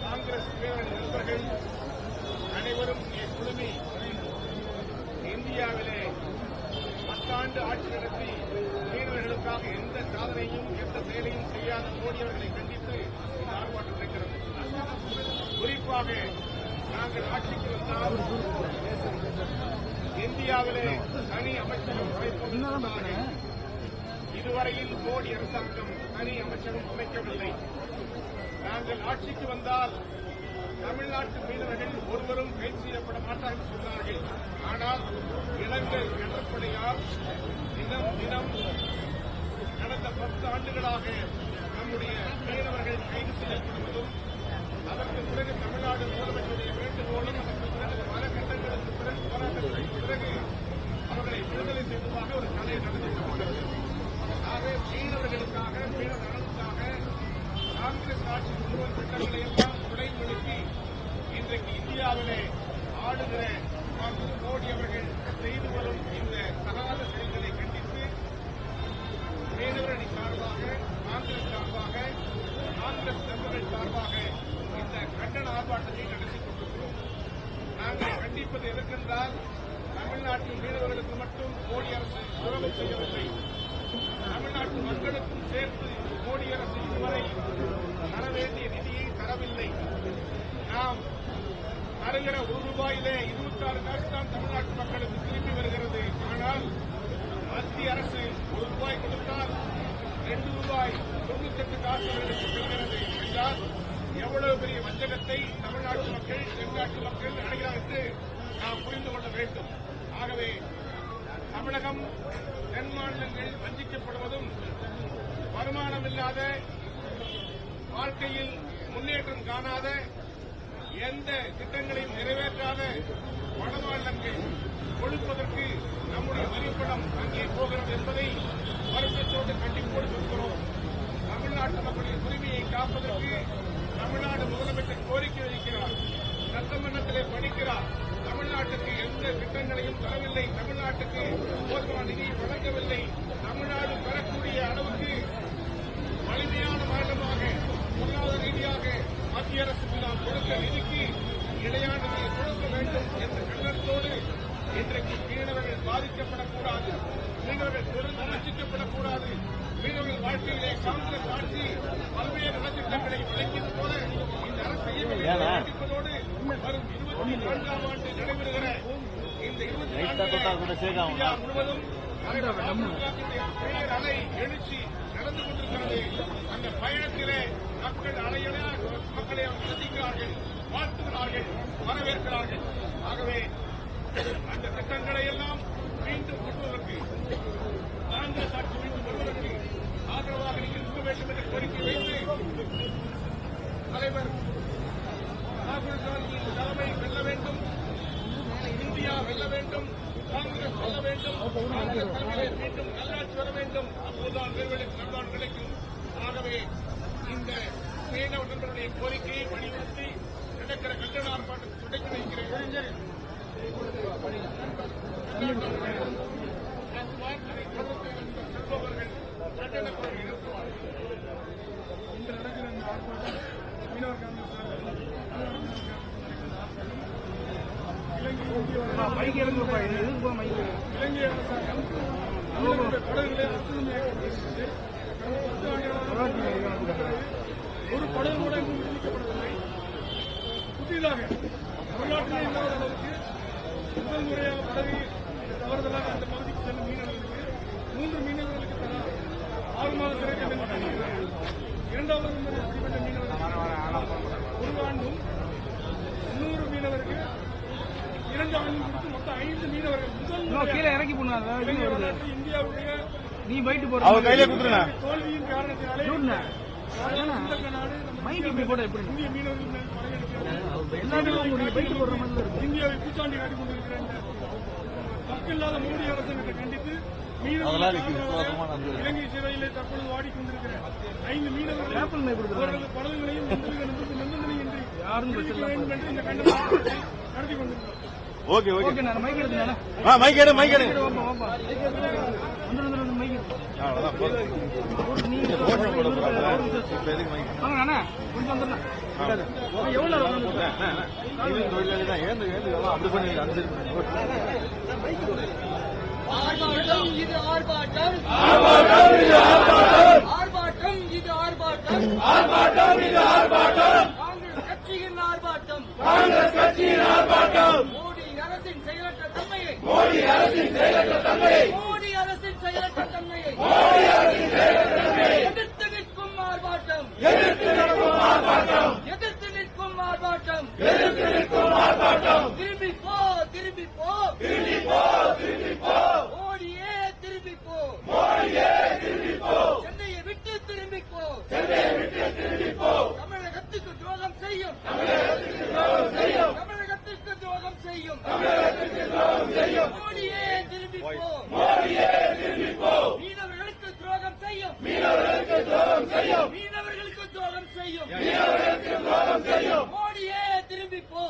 காங்கிரஸ் நண்பர்கள் அனைவரும் குழுமி இந்தியாவிலே 10 ஆண்டு ஆட்சி நடத்தி மீனவர்களுக்காக எந்த சாதனையும் எந்த செயலையும் செய்யாத மோடி அவர்களை கண்டித்து இந்த ஆர்ப்பாட்டம் நடக்கிறது. குறிப்பாக நாங்கள் ஆட்சிக்கு வந்தால் இந்தியாவிலே தனி அமைச்சகம் அமைப்பதற்காக இதுவரையில் மோடி அரசாங்கம் தனி அமைச்சகம் அமைக்கவில்லை. நாங்கள் ஆட்சிக்கு வந்தால் தமிழ்நாட்டு மீனவர்கள் ஒருவரும் கைது செய்யப்பட மாட்டார்கள் சொன்னார்கள். ஆனால் இலங்கை கடற்படையால் தினம் தினம் கடந்த 10 ஆண்டுகளாக நம்முடைய மீனவர்கள் கைது செய்யப்படுவதும் அதற்கு பிறகு தமிழ்நாடு முதலமைச்சருடைய வேண்டுகோளும் அதற்கு பிறகு பல கட்டங்களுக்கு பிறகு போராட்டங்களுக்கு பிறகு அவர்களை விடுதலை செய்வதாக ஒரு கலை நடத்தப்பட்டது. ஆக மீனவர்களுக்காக மீனவ நலனுக்காக காங்கிரஸ் ஆட்சி முன்வரும் திட்டங்களை எல்லாம் துடைமொழிக்கு இன்றைக்கு இந்தியாவிலே ஆளுகிற மோடி அவர்கள் செய்து வரும் இந்த தகாத செயல்களை கண்டித்து மீனவர் அணி சார்பாக காங்கிரஸ் சார்பாக காங்கிரஸ் தலைவர்கள் சார்பாக இந்த கண்டன ஆர்ப்பாட்டத்தை நடத்தி கொண்டிருக்கிறோம். நாங்கள் கண்டிப்பது எதற்கென்றால் தமிழ்நாட்டில் மீனவர்களுக்கு மட்டும் மோடி அரசு துரோகம் செய்யவில்லை, தமிழ்நாட்டு மக்களுக்கும் சேர்த்து மோடி அரசு இதுவரை தர வேண்டிய நிதியை தரவில்லை. நாம் தருகிற ₹1 26 காசு தான் தமிழ்நாட்டு மக்களுக்கு திரும்பி வருகிறது. ஆனால் மத்திய அரசு ₹1 கொடுத்தால் ₹2.98 அவர்களுக்கு செல்கிறது என்றால் எவ்வளவு பெரிய வஞ்சகத்தை தமிழ்நாட்டு மக்கள் தென்னாட்டு மக்கள் அடைகிறார் என்று நாம் புரிந்து கொள்ள வேண்டும். ஆகவே தமிழகம் தென் மாநிலங்கள் வஞ்சிக்கப்படுவதும் வருமானம் இல்லாத வாழ்க்கையில் முன்னேற்றம் காணாத எந்த திட்டங்களையும் நிறைவேற்றாத வட மாநிலங்கள் கொடுப்பதற்கு நம்முடைய வரிப்படம் அங்கே போகிறது என்பதை வருத்தத்தோடு கண்டிப்போடு சொல்கிறோம். தமிழ்நாட்டு மக்களின் உரிமையை காப்பதற்கு தமிழ்நாடு முதலமைச்சர் கோரிக்கை வைக்கிறார், சட்டமன்றத்திலே படிக்கிறார். தமிழ்நாட்டுக்கு எந்த திட்டங்களையும் தரவில்லை, தமிழ்நாட்டுக்கு போதுமான நிதியை வழங்கவில்லை. தமிழ்நாடு பெறக்கூடிய அளவுக்கு வலிமையான மாநிலமாக பொருளாதார ரீதியாக மத்திய அரசுக்கு நாம் கொடுக்க நிதிக்கு நிலையான நிதியை கொடுக்க வேண்டும் என்ற கண்டனத்தோடு இன்றைக்கு மீனவர்கள் பாதிக்கப்படக்கூடாது, மீனவர்கள் தொடர்ந்து வஞ்சிக்கப்படக்கூடாது, மீனவர்கள் வாழ்க்கையிலே காங்கிரஸ் ஆட்சி பல்வேறு நலத்திட்டங்களை வழங்கியது போல இந்த அரசு செய்யவில்லை என்பதோடு வரும் 24ஆம் ஆண்டு நடைபெறுகிற இந்த 24 இந்தியா முழுவதும் பெயர் அலை எழுச்சி நடந்து கொண்டிருக்கிறது. அந்த பயணத்திலே மக்கள் மக்களை சந்திக்கிறார்கள், வாழ்த்துகிறார்கள், வரவேற்கிறார்கள். ஆகவே அந்த திட்டங்களை எல்லாம் மீண்டும் கொண்டுவதற்கு காங்கிரஸ் ஆட்சி மீண்டும் வருவதற்கு ஆதரவாக நீங்கள் இருக்க வேண்டும் என்ற கோரிக்கை வைத்து தலைவர் ராகுல் காந்தியின் தலைமை வெல்ல வேண்டும், இந்தியா வெல்ல வேண்டும், காங்கிரஸ் வெல்ல வேண்டும், காங்கிரஸ் தலைமையிலே மீண்டும் நல்லாட்சி வர வேண்டும். அப்போதுதான் நல்வாழ்வு கிடைக்கும். ஆகவே இந்த மீனவ நண்பர்களுடைய கோரிக்கையை வலியுறுத்தி நடக்கிற கண்டன ஆர்ப்பாட்டத்தை தொடங்கி வைக்கிறேன். செல்பவர்கள் கண்டன கோரிக்கை நிறுத்துவார்கள். இன்று நடக்கிற இந்த ஆர்ப்பாட்டம் மீனவர் காங்கிரஸ் இலங்கை அரசாங்கம் படகுகளை ஒரு படகு கூட நீக்கப்படவில்லை. புதிதாக வரலாற்றிலே இல்லாத அளவுக்கு முதல் முறையாக படகு தவறுதலாக அந்த பகுதிக்கு செல்லும் மீனவர்களுக்கு 3 மீனவர்களுக்கு தலா 6 மாத சிறை தண்டனை, 2வது முறை பிடிபட்ட மீனவர்களுக்கு 1 ஆண்டும், 100 மீனவருக்கு 2 ஆண்டும் கொடுத்து மொத்தம் 5 மீனவர்கள் முதல் கீழே இறக்கி போனாங்க. இந்தியாவுடைய நீ போயிட்டு போற தோல்வியின் காரணத்தினாலே இந்திய மீனவர்கள் இந்தியாவை பூச்சாண்டி காட்டிக் கொண்டிருக்கிற மக்களில்லாத மோடி அரசு கண்டித்து மீனவர்கள் இலங்கை சிறையிலே தற்பொழுது வாடிக்கொண்டிருக்கிற 5 மீனவர்கள் படகுகளையும் நிபந்தனையின்றி வேண்டும் என்று இந்த கண்டனத்தை நடத்தி கொண்டிருக்கிறோம். ஓகே ஓகே நான் மைக் எடுத்து மைக் எடு அவ்வளவுதான். ஆர்ப்பாட்டம் இது ஆர்ப்பாட்டம், ஆர்ப்பாட்டம் இது ஆர்ப்பாட்டம், காங்கிரஸ் கட்சியின் ஆர்ப்பாட்டம், மோடி அரசின் செயலற்ற தன்மையை, மோடி அரசின் செயலற்ற தன்மையை எதிர்த்து நிற்கும் ஆர்ப்பாட்டம், எதிர்த்து நிற்கும் ஆர்ப்பாட்டம், திரும்பி போ, திரும்பி போ, மோடியே திரும்பி போ, சென்னையை விட்டு திரும்பி போ, தமிழகத்துக்கு துரோகம் செய்யும், தமிழகத்துக்கு துரோகம் செய்யும், மோடியே திரும்பி போ, மீனவர்களுக்கு துரோகம் செய்யும், மீனவர்களுக்கு துரோகம் செய்யும், மோடியே திரும்பி போ,